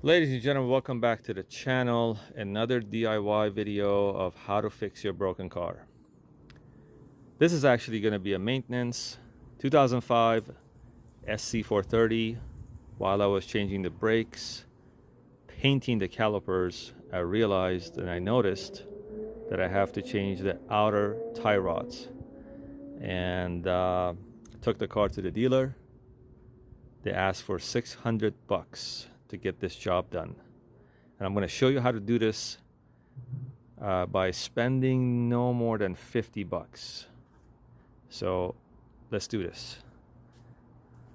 Ladies and gentlemen, welcome back to the channel. Another DIY video of how to fix your broken car. This is actually going to be a maintenance 2005 SC430. While I was changing the brakes, painting the calipers, I realized and I noticed that I have to change the outer tie rods. And took the car to the dealer. They asked for $600 to get this job done. And I'm going to show you how to do this by spending no more than $50. So let's do this.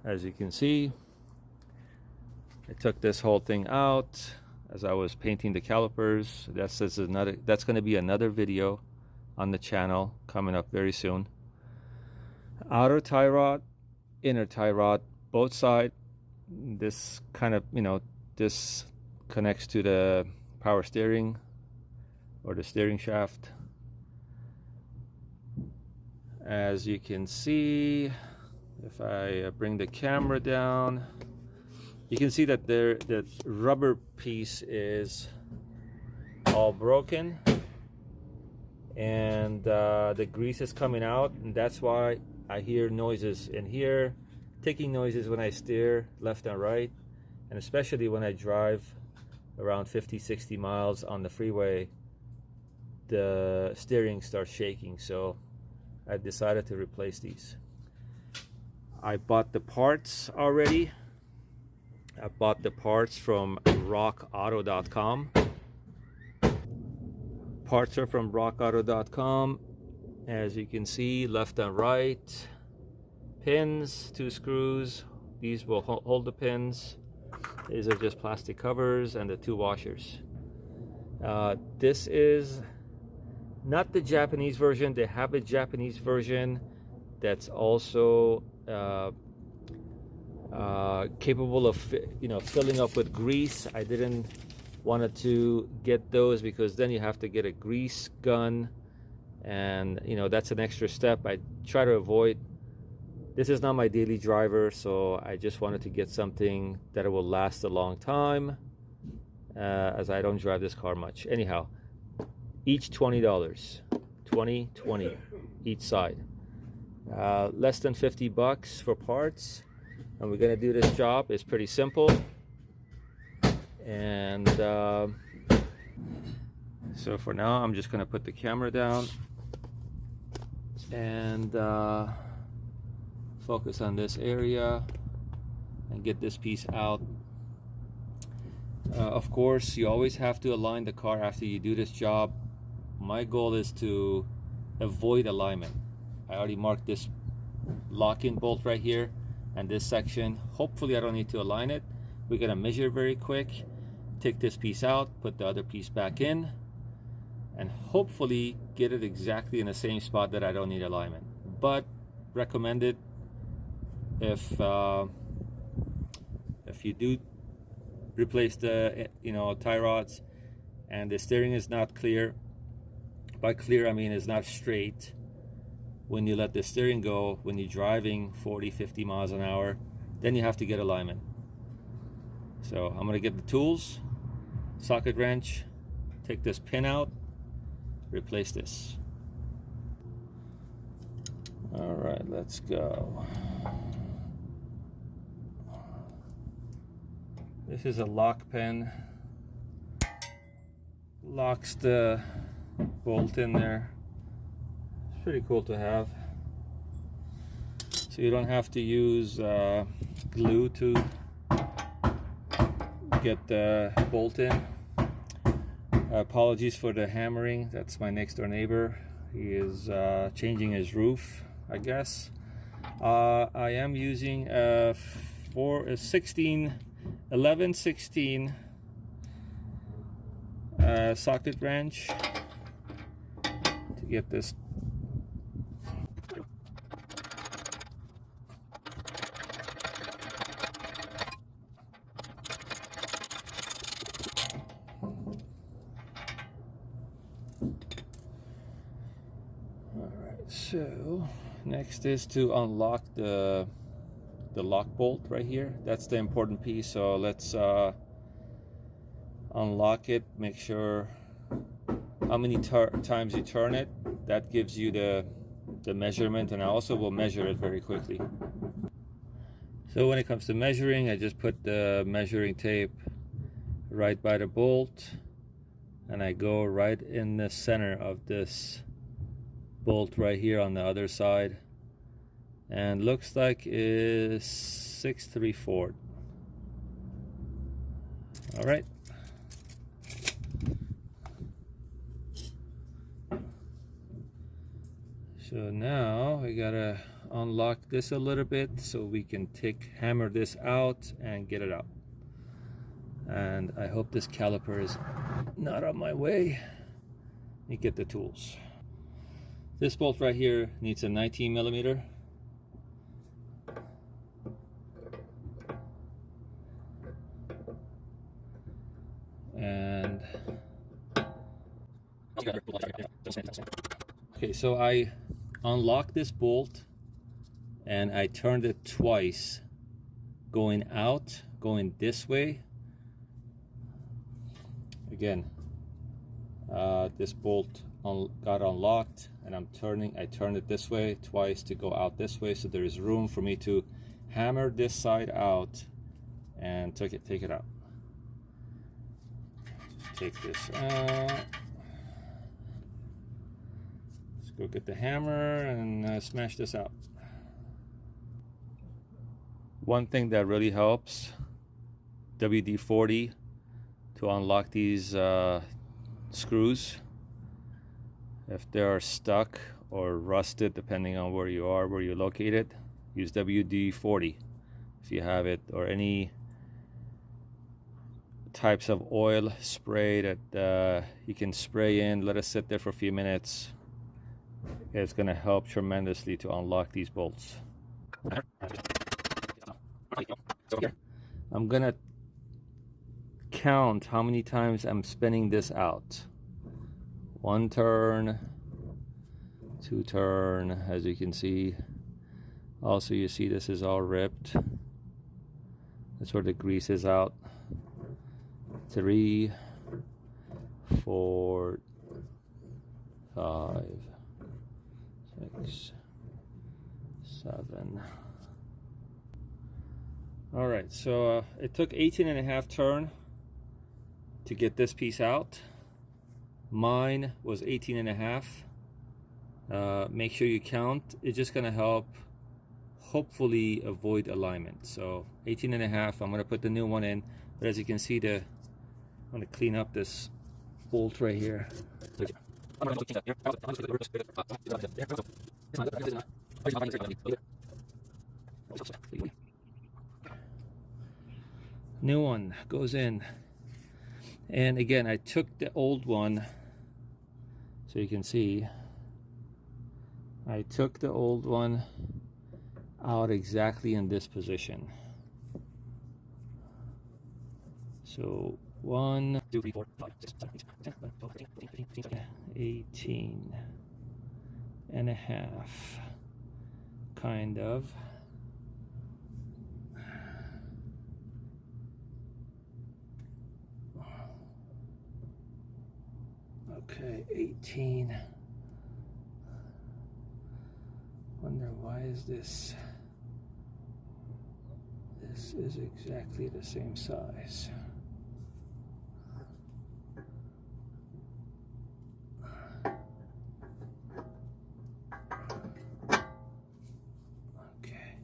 As you can see, I took this whole thing out as I was painting the calipers. That's going to be another video on the channel coming up very soon. Outer tie rod, inner tie rod, both sides. This kind of, this connects to the power steering or the steering shaft. As you can see, if I bring the camera down, you can see that the rubber piece is all broken and the grease is coming out, and that's why I hear noises in here, ticking noises when I steer left and right, and especially when I drive around 50-60 miles on the freeway, the steering starts shaking. So I decided to replace these. I bought the parts already. I bought the parts from rockauto.com. Parts are from rockauto.com. As you can see, left and right pins, 2 screws. These will hold the pins. These are just plastic covers and the 2 washers. This is not the Japanese version. They have a Japanese version that's also capable of filling up with grease. I didn't want to get those because then you have to get a grease gun, and that's an extra step I try to avoid. This is not my daily driver, so I just wanted to get something that will last a long time, as I don't drive this car much. Anyhow, each $20, 20 each side. Less than $50 for parts, and we're gonna do this job. It's pretty simple, and so for now I'm just gonna put the camera down and focus on this area and get this piece out. Of course, you always have to align the car after you do this job. My goal is to avoid alignment. I already marked this lock-in bolt right here and this section. Hopefully I don't need to align it. We're gonna measure very quick, take this piece out, put the other piece back in, and hopefully get it exactly in the same spot that I don't need alignment. But recommended, if you do replace the tie rods and the steering is not clear, by clear I mean it's not straight, when you let the steering go when you're driving 40-50 miles an hour, then you have to get alignment. So I'm gonna get the tools, socket wrench, take this pin out, replace this. All right, let's go. This is a lock pin, locks the bolt in there. It's pretty cool to have, so you don't have to use glue to get the bolt in. Apologies for the hammering. That's my next door neighbor. He is changing his roof, I guess. I am using a 11/16 socket wrench to get this. Alright, so next is to unlock the lock bolt right here. That's the important piece. So let's unlock it, make sure how many times you turn it. That gives you the measurement, and I also will measure it very quickly. So when it comes to measuring, I just put the measuring tape right by the bolt, and I go right in the center of this bolt right here on the other side, and looks like is 6/3/4. All right. So now we gotta unlock this a little bit so we can hammer this out and get it out. And I hope this caliper is not on my way. Let me get the tools. This bolt right here needs a 19 millimeter. And okay, so I unlocked this bolt and I turned it twice, going out, going this way. Again, this bolt got unlocked, and I turned it this way twice to go out this way, so there is room for me to hammer this side out and take it out. Just take this out. Let's go get the hammer and smash this out. One thing that really helps, WD-40 to unlock these screws. If they are stuck or rusted, depending on where you're located, use WD-40 if you have it, or any types of oil spray that you can spray in, let it sit there for a few minutes. It's going to help tremendously to unlock these bolts. I'm going to count how many times I'm spinning this out. 1 turn, 2 turn, as you can see. Also, you see this is all ripped. That's where the grease is out. 3, 4, 5, 6, 7. All right, so it took 18.5 turn to get this piece out. Mine was 18.5. Make sure you count. It's just gonna help hopefully avoid alignment. So 18.5. I'm gonna put the new one in, but as you can see, I'm gonna clean up this bolt right here. New one goes in. And again, I took the old one, so you can see I took the old one out exactly in this position. So 1, 2, 3, 4, 5, 6, 7, 8, 9, 10, 11, 12, 13, 14, 15, 16, 18.5, kind of. Okay, 18. Wonder why is this? This is exactly the same size. Okay.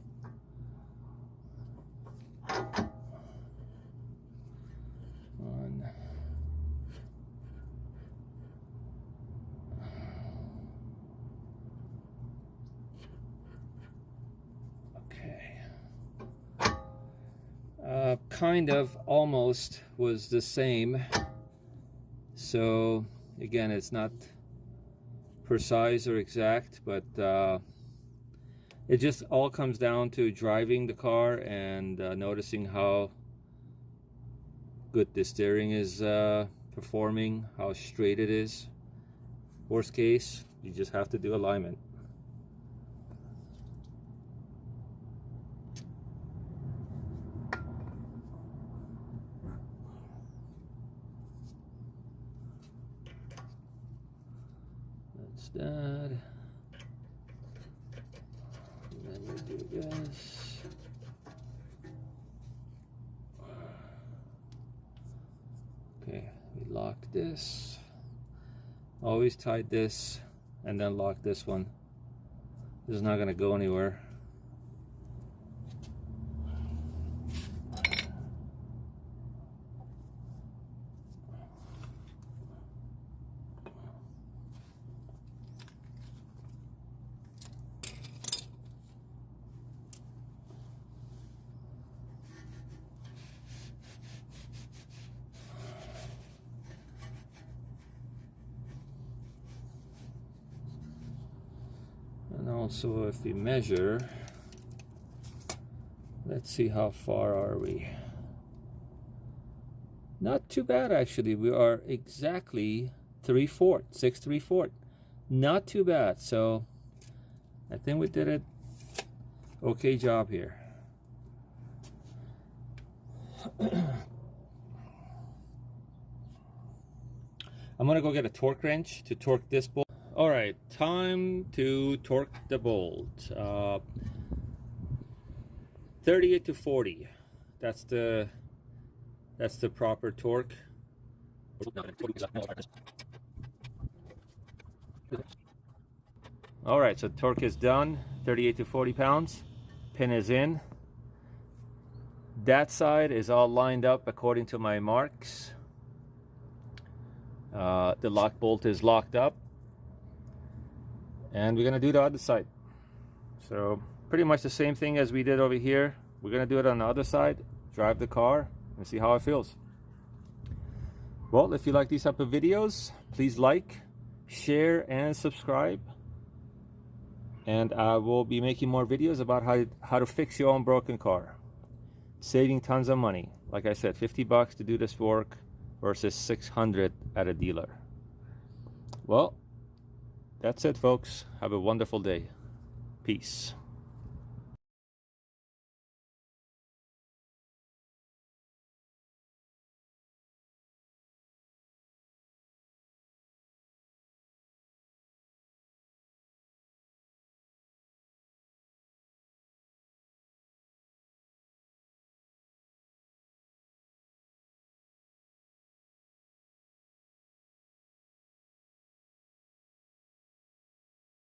Kind of almost was the same. So again, it's not precise or exact, but it just all comes down to driving the car and noticing how good the steering is performing, how straight it is. Worst case, you just have to do alignment. that. And then we do this. Okay, we lock this. Always tight this and then lock this one. This is not going to go anywhere. And also if we measure, let's see how far are we. Not too bad actually. We are exactly 3/4, 6 3/4. Not too bad. So I think we did it okay job here. I'm gonna go get a torque wrench to torque this bolt. All right, time to torque the bolt. 38 to 40. That's the proper torque. All right, so torque is done. 38 to 40 pounds. Pin is in. That side is all lined up according to my marks. The lock bolt is locked up. And we're gonna do the other side. So pretty much the same thing as we did over here. We're gonna do it on the other side, drive the car, and see how it feels. Well, if you like these type of videos, please like, share, and subscribe. And I will be making more videos about how to fix your own broken car. Saving tons of money. Like I said, 50 bucks to do this work versus 600 at a dealer. Well, that's it, folks. Have a wonderful day. Peace.